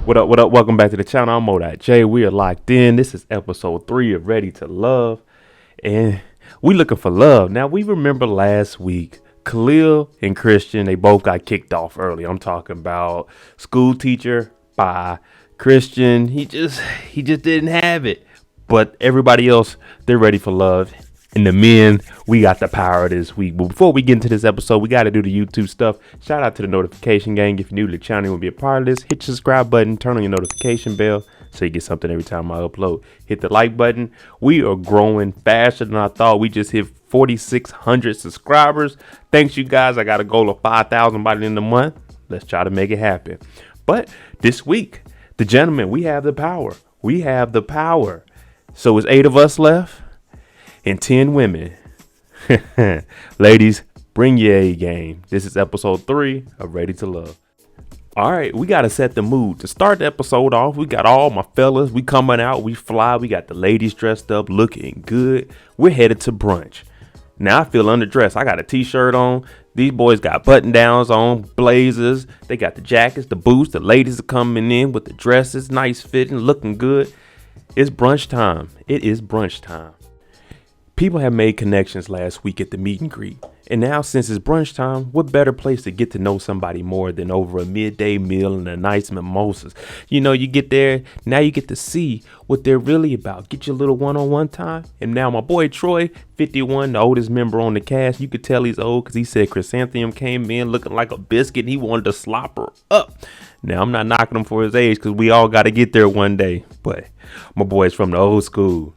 What up, what up? Welcome back to the channel. I'm Mo.J. We are locked in. This is episode 3 of Ready to Love. And we looking for love. Now, we remember last week, Khalil and Christian, they both got kicked off early. I'm talking about school teacher by Christian. He just didn't have it. But everybody else, they're ready for love. And the men, we got the power this week. But before we get into this episode, we got to do the YouTube stuff. Shout out to the notification gang. If you're new to the channel, you want to be a part of this, hit the subscribe button, turn on your notification bell so you get something every time I upload. Hit the like button. We are growing faster than I thought. We just hit 4,600 subscribers. Thanks, you guys. I got a goal of 5,000 by the end of the month. Let's try to make it happen. But this week, the gentlemen, we have the power. We have the power. So it's 8 of us left. And 10 women. Ladies, bring your A game. This is episode 3 of Ready to Love. All right, we got to set the mood. To start the episode off, we got all my fellas. We coming out, we fly. We got the ladies dressed up, looking good. We're headed to brunch. Now I feel underdressed. I got a t-shirt on. These boys got button downs on, blazers. They got the jackets, the boots. The ladies are coming in with the dresses, nice fitting, looking good. It's brunch time. It is brunch time. People have made connections last week at the meet and greet. And now, since it's brunch time, what better place to get to know somebody more than over a midday meal and a nice mimosas? You know, you get there, now you get to see what they're really about. Get your little one-on-one time. And now my boy Troy, 51, the oldest member on the cast, you could tell he's old because he said Chrysanthemum came in looking like a biscuit and he wanted to slop her up. Now, I'm not knocking him for his age because we all got to get there one day. But my boy's from the old school.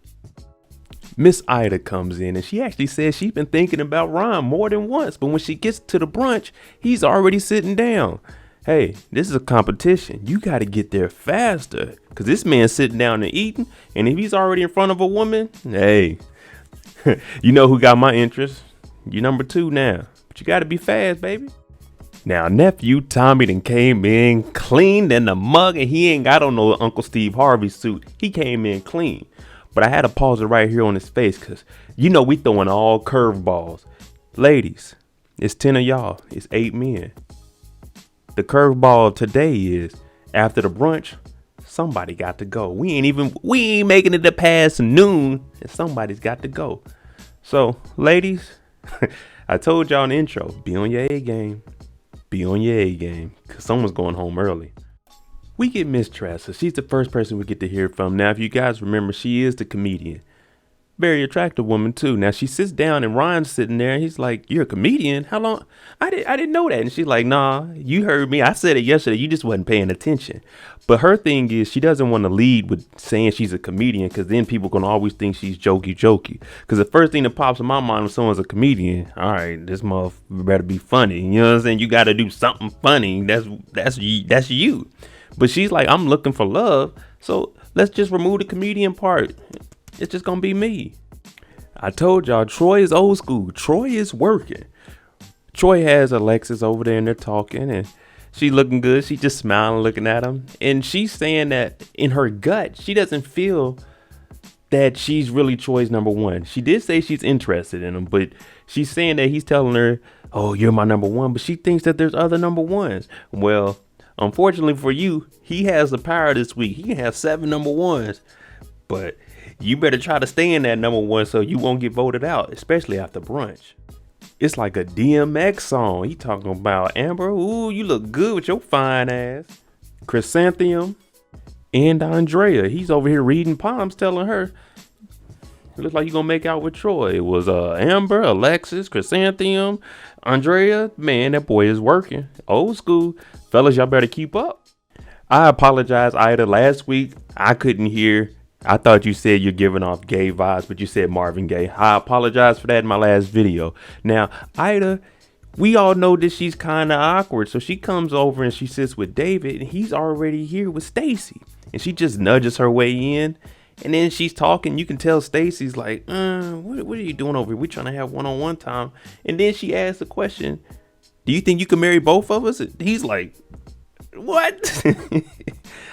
Miss Ida comes in and she actually says she's been thinking about Ron more than once. But when she gets to the brunch, he's already sitting down. Hey, this is a competition. You got to get there faster because this man's sitting down and eating. And if he's already in front of a woman, hey, you know who got my interest? You're number 2 now. But you got to be fast, baby. Now, nephew Tommy done came in clean in the mug and he ain't got on no Uncle Steve Harvey suit. He came in clean. But I had to pause it right here on his face because, you know, we throwing all curveballs. Ladies, it's 10 of y'all. It's 8 men. The curveball of today is after the brunch, somebody got to go. We ain't making it to past noon and somebody's got to go. So, ladies, I told y'all in the intro, be on your A game. Be on your A game because someone's going home early. We get Miss Tressa. She's the first person we get to hear from. Now, if you guys remember, she is the comedian. Very attractive woman, too. Now, she sits down and Ryan's sitting there. And he's like, you're a comedian? How long? I didn't know that. And she's like, nah, you heard me. I said it yesterday. You just wasn't paying attention. But her thing is she doesn't want to lead with saying she's a comedian because then people going to always think she's jokey. Because the first thing that pops in my mind when someone's a comedian, all right, this motherfucker better be funny. You know what I'm saying? You got to do something funny. That's you. But she's like, I'm looking for love. So let's just remove the comedian part. It's just going to be me. I told y'all, Troy is old school. Troy is working. Troy has Alexis over there and they're talking and she looking good. She just smiling, looking at him. And she's saying that in her gut, she doesn't feel that she's really Troy's number 1. She did say she's interested in him, but she's saying that he's telling her, oh, you're my number 1. But she thinks that there's other number 1s. Well, unfortunately for you, he has the power this week. He can have 7 number 1s, but you better try to stay in that number 1 so you won't get voted out, especially after brunch. It's like a DMX song. He talking about Amber. Ooh, you look good with your fine ass. Chrysanthemum and Andrea. He's over here reading palms, telling her, it looks like you're going to make out with Troy. It was Amber, Alexis, Chrysanthemum, Andrea. Man, that boy is working. Old school. Fellas, y'all better keep up. I apologize, Ida. Last week, I couldn't hear. I thought you said you're giving off gay vibes, but you said Marvin Gaye. I apologize for that in my last video. Now, Ida, we all know that she's kind of awkward. So she comes over and she sits with David and he's already here with Stacy. And she just nudges her way in. And then she's talking. You can tell Stacy's like, what are you doing over here? We're trying to have one-on-one time. And then she asks the question, do you think you can marry both of us? He's like, what?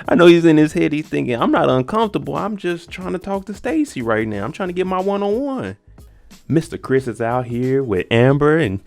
I know he's in his head. He's thinking, I'm not uncomfortable. I'm just trying to talk to Stacy right now. I'm trying to get my one-on-one. Mr. Chris is out here with Amber and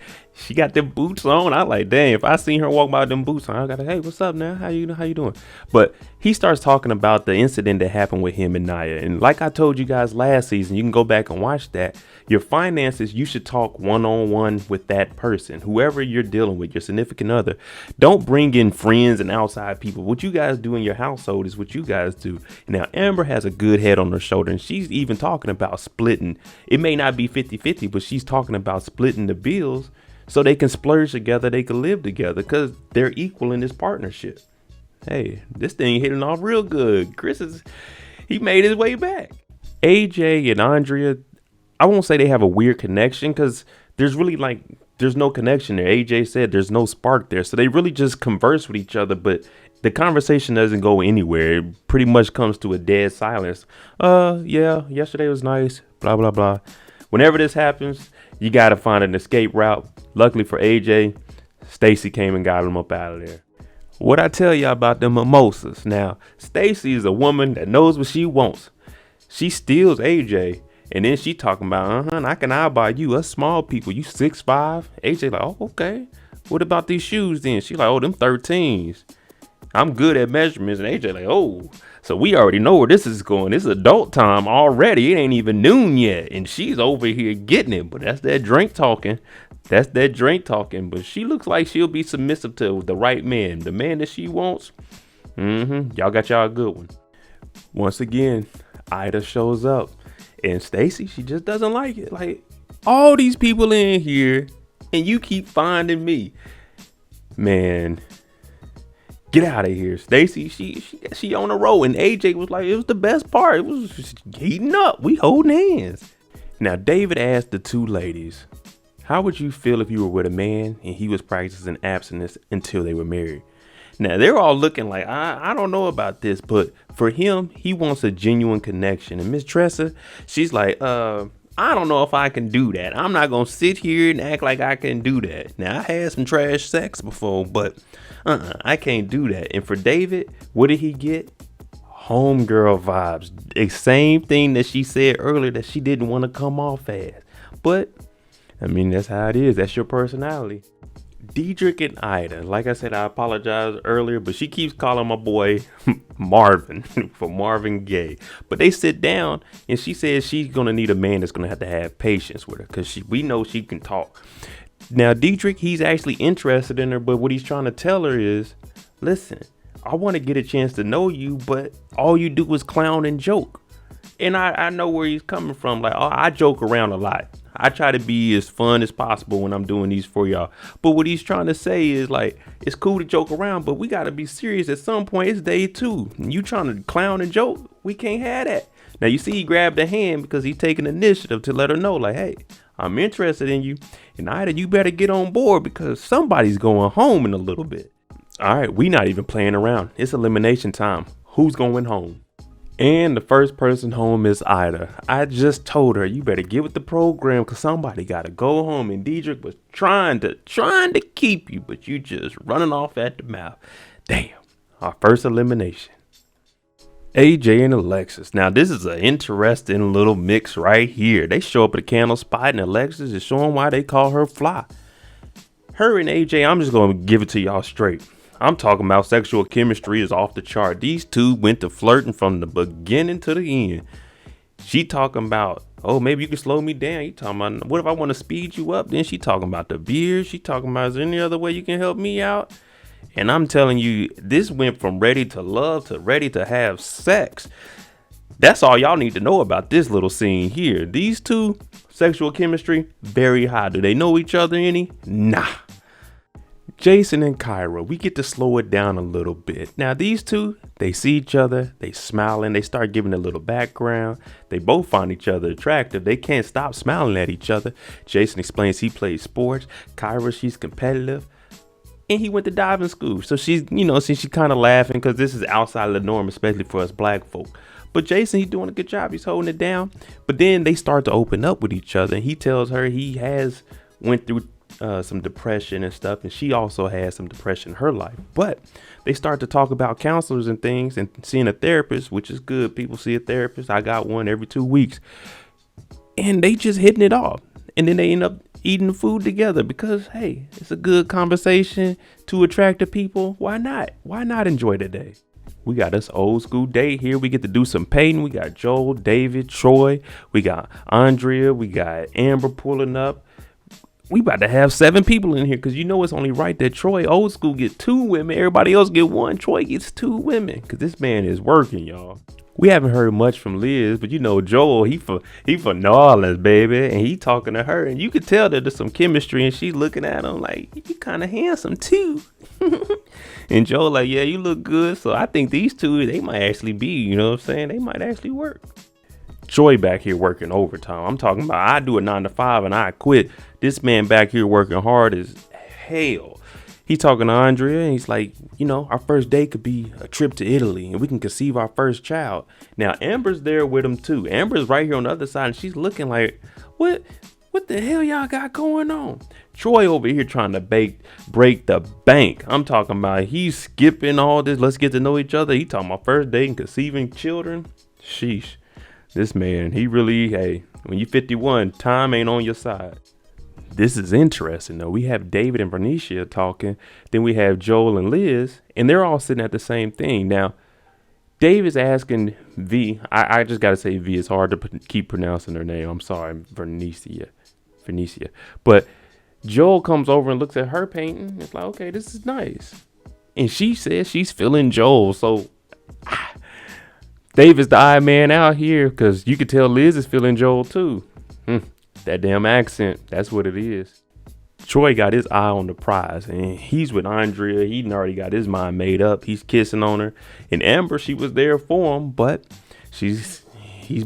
She got them boots on. I like, dang, if I seen her walk by with them boots on, I gotta, hey, what's up now? How you doing? But he starts talking about the incident that happened with him and Naya. And like I told you guys last season, you can go back and watch that. Your finances, you should talk one-on-one with that person, whoever you're dealing with, your significant other. Don't bring in friends and outside people. What you guys do in your household is what you guys do. Now, Amber has a good head on her shoulder, and she's even talking about splitting. It may not be 50-50, but she's talking about splitting the bills so they can splurge together, they can live together, because they're equal in this partnership. Hey, this thing hitting off real good. He made his way back. AJ and Andrea, I won't say they have a weird connection, because there's no connection there. AJ said there's no spark there. So they really just converse with each other, but the conversation doesn't go anywhere. It pretty much comes to a dead silence. Yeah, yesterday was nice, blah, blah, blah. Whenever this happens, you got to find an escape route. Luckily for AJ, Stacy came and got him up out of there. What I tell y'all about them mimosas. Now, Stacy is a woman that knows what she wants. She steals AJ, and then she talking about, I'll buy you, us small people. You 6'5". AJ like, oh, okay. What about these shoes then? She like, oh, them 13s. I'm good at measurements. And AJ like, oh, so we already know where this is going. It's adult time already. It ain't even noon yet. And she's over here getting it. But that's that drink talking. But she looks like she'll be submissive to the right man. The man that she wants. Y'all got y'all a good one. Once again, Ida shows up. And Stacy, she just doesn't like it. Like, all these people in here, and you keep finding me. Man, get out of here. Stacy, she on a roll. And AJ was like, it was the best part. It was just heating up. We holding hands. Now, David asked the two ladies, how would you feel if you were with a man and he was practicing abstinence until they were married? Now, they're all looking like, I don't know about this, but for him, he wants a genuine connection. And Miss Tressa, she's like, I don't know if I can do that. I'm not going to sit here and act like I can do that. Now, I had some trash sex before, but I can't do that. And for David, what did he get? Homegirl vibes. The same thing that she said earlier that she didn't want to come off as. But, I mean, that's how it is. That's your personality. Diedrich and Ida, like I said, I apologize earlier, but she keeps calling my boy Marvin for Marvin Gaye. But they sit down and she says she's going to need a man that's going to have patience with her, because we know she can talk. Now, Diedrich, he's actually interested in her, but what he's trying to tell her is, listen, I want to get a chance to know you, but all you do is clown and joke. And I know where he's coming from. Like, I joke around a lot. I try to be as fun as possible when I'm doing these for y'all. But what he's trying to say is, like, it's cool to joke around, but we got to be serious. At some point, it's day 2. And you trying to clown and joke? We can't have that. Now, you see, he grabbed her hand because he's taking initiative to let her know, like, hey, I'm interested in you. And Ida, you better get on board because somebody's going home in a little bit. All right, we not even playing around. It's elimination time. Who's going home? And the first person home is Ida. I just told her, you better get with the program because somebody got to go home. And Diedrich was trying to keep you, but you just running off at the mouth. Damn, our first elimination. AJ and Alexis. Now, this is an interesting little mix right here. They show up at a candle spot and Alexis is showing why they call her fly. Her and AJ, I'm just going to give it to y'all straight. I'm talking about sexual chemistry is off the chart. These two went to flirting from the beginning to the end. She talking about, oh, maybe you can slow me down. You talking about, what if I want to speed you up? Then she talking about the beer. She talking about, is there any other way you can help me out? And I'm telling you, this went from ready to love to ready to have sex. That's all y'all need to know about this little scene here. These two, sexual chemistry, very high. Do they know each other any? Nah. Jason and Kyra, we get to slow it down a little bit. Now, these two, they see each other, they smiling, they start giving a little background. They both find each other attractive. They can't stop smiling at each other. Jason explains he plays sports. Kyra, she's competitive. And he went to diving school. So she's, she's kind of laughing because this is outside of the norm, especially for us black folk. But Jason, he's doing a good job. He's holding it down. But then they start to open up with each other. And he tells her he has went through some depression and stuff, and she also has some depression in her life. But they start to talk about counselors and things and seeing a therapist, which is good. People see a therapist. I got one every 2 weeks, and they just hitting it off. And then they end up eating the food together because, hey, it's a good conversation to attract the people. Why not? Why not enjoy the day? We got this old school date here. We get to do some painting. We got Joel, David, Troy. We got Andrea. We got Amber pulling up. We about to have 7 people in here because you know it's only right that Troy, old school, get 2 women. Everybody else get 1. Troy gets 2 women because this man is working, y'all. We haven't heard much from Liz, but you know Joel, he for New Orleans, baby, and he talking to her, and you could tell that there's some chemistry, and she's looking at him like, you kind of handsome too. And Joel like, yeah, you look good. So I think these two, they might actually be, you know what I'm saying? They might actually work. Troy back here working overtime. I'm talking about I do a 9 to 5 and I quit. This man back here working hard as hell. He's talking to Andrea and he's like, you know, our first date could be a trip to Italy and we can conceive our first child. Now, Amber's there with him too. Amber's right here on the other side and she's looking like, what the hell y'all got going on? Troy over here trying to break the bank. I'm talking about he's skipping all this. Let's get to know each other. He talking about first date and conceiving children. Sheesh. This man, he really, hey, when you 51, time ain't on your side. This is interesting though. We have David and Bernicia talking. Then we have Joel and Liz, and they're all sitting at the same thing. Now, David's asking V. I just got to say V. It's hard to keep pronouncing her name. I'm sorry, Bernicia. But Joel comes over and looks at her painting. It's like, okay, this is nice. And she says she's feeling Joel. So David's the odd man out here because you could tell Liz is feeling Joel too. That damn accent, that's what it is. Troy got his eye on the prize and he's with Andrea. He already got his mind made up. He's kissing on her. And Amber, she was there for him, but he's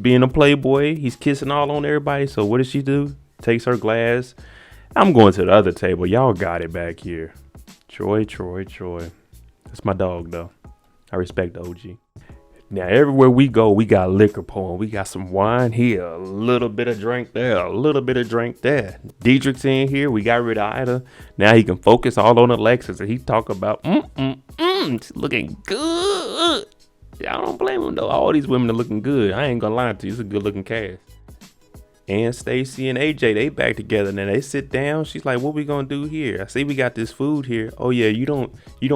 being a playboy. He's kissing all on everybody. So what does she do? Takes her glass. I'm going to the other table. Y'all got it back here. Troy. That's my dog though. I respect the OG. Now, everywhere we go, we got liquor pouring. We got some wine here, a little bit of drink there, a little bit of drink there. Diedrich's in here. We got rid of Ida. Now he can focus all on Alexis. And he talk about, it's looking good. I don't blame him, though. All these women are looking good. I ain't going to lie to you. It's a good-looking cast. And Stacy and AJ, they back together. Now, they sit down. She's like, what we going to do here? I see we got this food here. Oh, yeah, you don't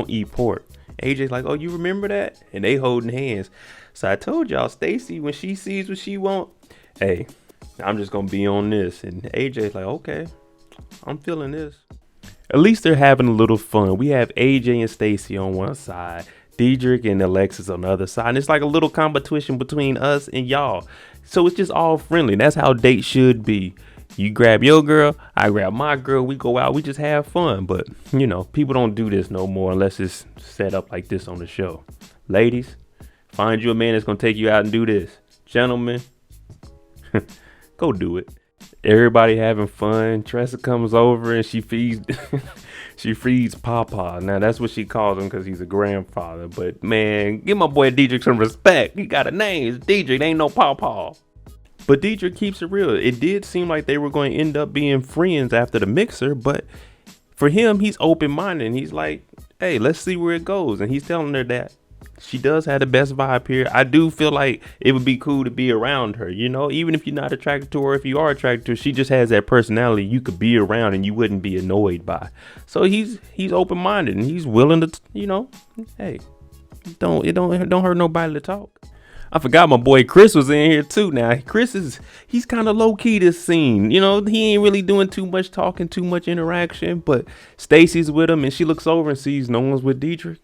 eat pork. AJ's like, oh, you remember that? And they holding hands. So I told y'all, Stacy, when she sees what she want, hey, I'm just going to be on this. And AJ's like, okay, I'm feeling this. At least they're having a little fun. We have AJ and Stacy on one side, Diedrich and Alexis on the other side. And it's like a little competition between us and y'all. So it's just all friendly. That's how dates should be. You grab your girl, I grab my girl, we go out, we just have fun. But, you know, people don't do this no more unless it's set up like this on the show. Ladies, find you a man that's going to take you out and do this. Gentlemen, go do it. Everybody having fun. Tressa comes over and she feeds Papa. Now, that's what she calls him because he's a grandfather. But, man, give my boy Diedrich some respect. He got a name. It's Diedrich. Ain't no Papa. But Diedrich keeps it real. It did seem like they were going to end up being friends after the mixer, but for him, he's open-minded. He's like, hey, let's see where it goes. And he's telling her that she does have the best vibe here. I do feel like it would be cool to be around her, you know, even if you're not attracted to her, if you are attracted to her, she just has that personality you could be around and you wouldn't be annoyed by. So he's open-minded and he's willing to, you know, hey, don't hurt nobody to talk. I forgot my boy Chris was in here too. Now he's kind of low key this scene. You know, he ain't really doing too much talking, too much interaction. But Stacy's with him and she looks over and sees no one's with Diedrich.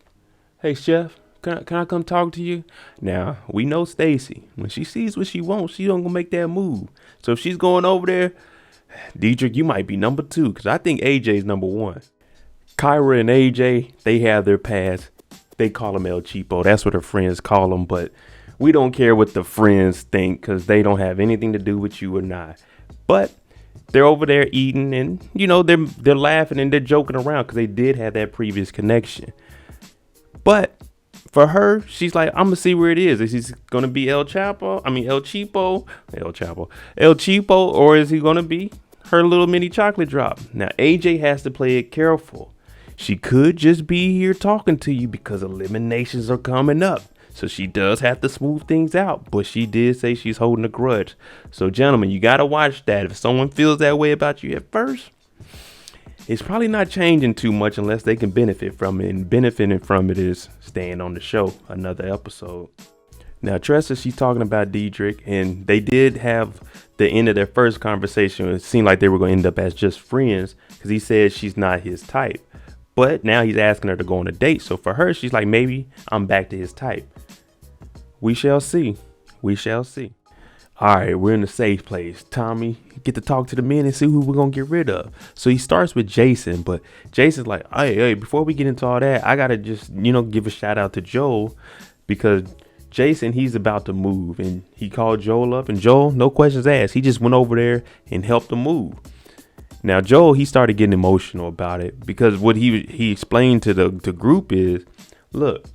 Hey, chef, can I come talk to you? Now we know Stacy. When she sees what she wants, she don't gonna make that move. So if she's going over there, Diedrich, you might be number 2 because I think AJ's number 1. Kyra and AJ, they have their past. They call him El Cheapo. That's what her friends call him, but we don't care what the friends think because they don't have anything to do with you or not. But they're over there eating and, you know, they're laughing and they're joking around because they did have that previous connection. But for her, she's like, I'm going to see where it is. Is he going to be El Cheapo, or is he going to be her little mini chocolate drop? Now, AJ has to play it careful. She could just be here talking to you because eliminations are coming up. So she does have to smooth things out, but she did say she's holding a grudge. So gentlemen, you got to watch that. If someone feels that way about you at first, it's probably not changing too much unless they can benefit from it. And benefiting from it is staying on the show another episode. Now, Tressa, she's talking about Diedrich, and they did have the end of their first conversation. It seemed like they were going to end up as just friends because he said she's not his type. But now he's asking her to go on a date. So for her, she's like, maybe I'm back to his type. We shall see. We shall see. All right, we're in a safe place. Tommy, get to talk to the men and see who we're going to get rid of. So he starts with Jason, but Jason's like, hey, before we get into all that, I got to just, give a shout out to Joel because Jason, he's about to move, and he called Joel up, and Joel, no questions asked. He just went over there and helped him move. Now, Joel, he started getting emotional about it because what he explained to the group is, look,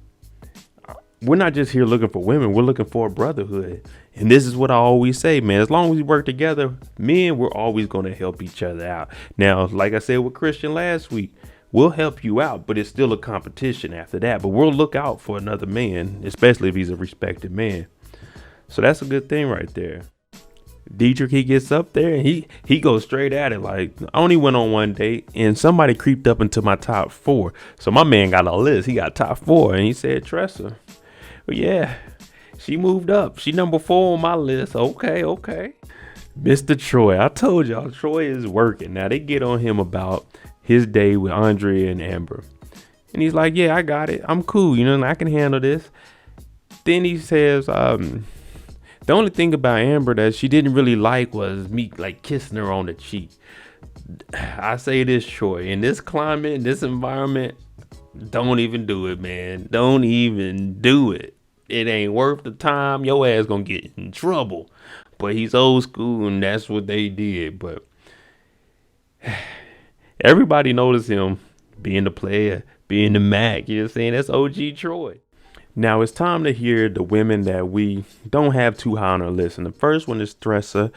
we're not just here looking for women. We're looking for a brotherhood. And this is what I always say, man. As long as we work together, men, we're always going to help each other out. Now, like I said with Christian last week, we'll help you out, but it's still a competition after that. But we'll look out for another man, especially if he's a respected man. So that's a good thing right there. Diedrich, he gets up there and he goes straight at it. Like, I only went on one date and somebody creeped up into my top 4. So my man got a list. He got top 4 and he said Tressa. Well, yeah, she moved up. She number 4 on my list. Okay. Mr. Troy, I told y'all Troy is working. Now they get on him about his day with Andrea and Amber. And he's like, yeah, I got it. I'm cool. I can handle this. Then he says, the only thing about Amber that she didn't really like was me like kissing her on the cheek. I say this, Troy, in this climate, in this environment, don't even do it, man. Don't even do it. It ain't worth the time. Your ass gonna get in trouble. But he's old school and that's what they did. But everybody noticed him being the player, being the Mac. You know what I'm saying? That's OG Troy. Now it's time to hear the women that we don't have too high on our list. And the first one is Tressa.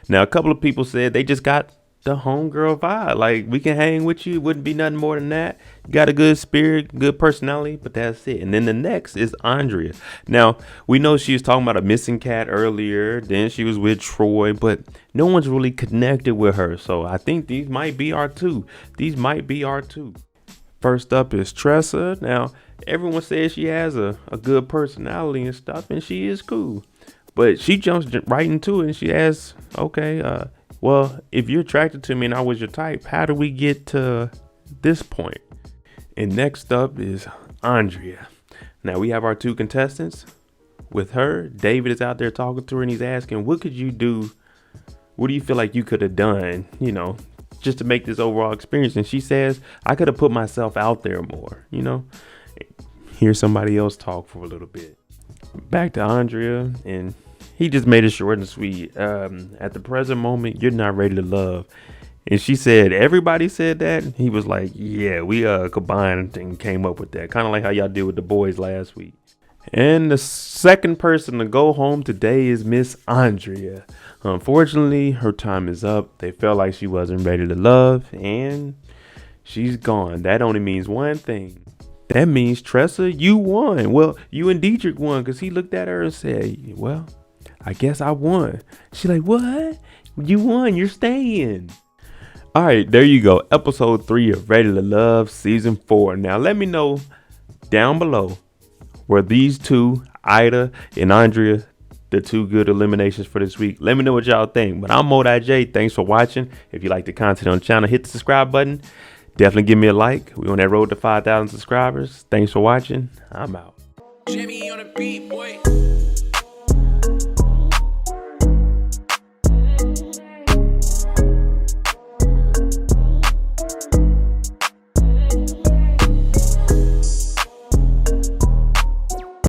Now, a couple of people said they just got the homegirl vibe. Like, we can hang with you. Wouldn't be nothing more than that. You got a good spirit, good personality, but that's it. And then the next is Andrea. Now, we know she was talking about a missing cat earlier. Then she was with Troy, but no one's really connected with her. So I think these might be our two. First up is Tressa. Now, everyone says she has a good personality and stuff, and she is cool. But she jumps right into it and she asks, okay, well, if you're attracted to me and I was your type, how do we get to this point? And next up is Andrea. Now, we have our 2 contestants. With her, David is out there talking to her and he's asking, what could you do? What do you feel like you could have done, just to make this overall experience? And she says, I could have put myself out there more, Hear somebody else talk for a little bit. Back to Andrea, and he just made it short and sweet. At the present moment, you're not ready to love. And she said, everybody said that. He was like, yeah, we combined and came up with that. Kind of like how y'all did with the boys last week. And the second person to go home today is Miss Andrea. Unfortunately, her time is up. They felt like she wasn't ready to love, and she's gone. That only means one thing. That means, Tressa, you won. Well, you and Diedrich won, because he looked at her and said, well, I guess I won. She's like, what? You won. You're staying. All right, there you go. Episode 3 of Ready to Love, Season 4. Now, let me know down below, were these 2, Ida and Andrea, the 2 good eliminations for this week? Let me know what y'all think. But I'm Mo.J. Thanks for watching. If you like the content on the channel, hit the subscribe button. Definitely give me a like. We're on that road to 5,000 subscribers. Thanks for watching. I'm out. Jimmy on the beat, boy.